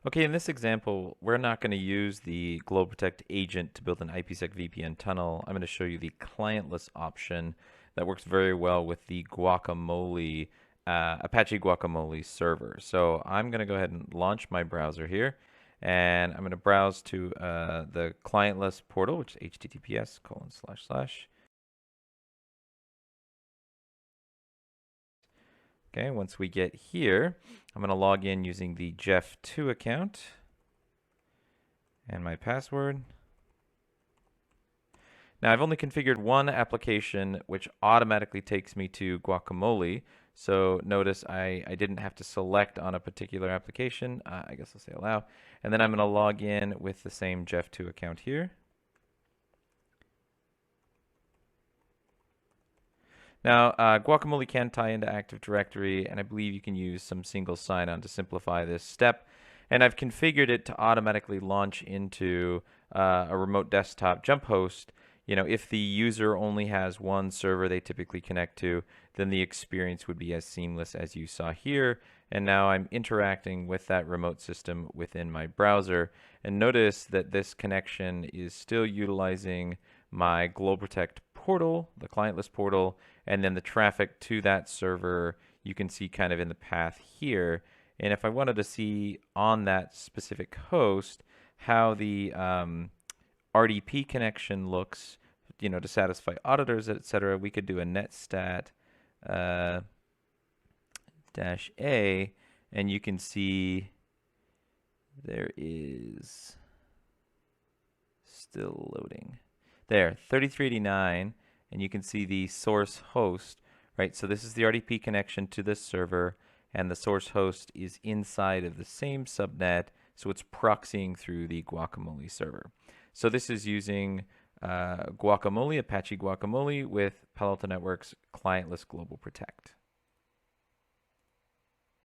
Okay, in this example, we're not going to use the Global Protect agent to build an IPsec VPN tunnel. I'm going to show you the clientless option that works very well with the Guacamole, Apache Guacamole server. So I'm going to go ahead and launch my browser here, and I'm going to browse to the clientless portal, which is https:// Okay, once we get here, I'm going to log in using the Jeff2 account and my password. Now I've only configured one application which automatically takes me to Guacamole. So notice I didn't have to select on a particular application. I guess I'll say allow. And then I'm going to log in with the same Jeff2 account here. Now, Guacamole can tie into Active Directory, and I believe you can use some single sign-on to simplify this step. And I've configured it to automatically launch into a remote desktop jump host. You know, if the user only has one server they typically connect to, then the experience would be as seamless as you saw here. And now I'm interacting with that remote system within my browser. And notice that this connection is still utilizing my GlobalProtect portal, the clientless portal, and then the traffic to that server you can see kind of in the path here. And if I wanted to see on that specific host how the RDP connection looks, you know, to satisfy auditors, etc., we could do a netstat dash A, and you can see there is still loading. There, 3389, and you can see the source host, right? So this is the RDP connection to this server, and the source host is inside of the same subnet, so it's proxying through the Guacamole server. So this is using Guacamole, Apache Guacamole, with Palo Alto Networks clientless Global Protect.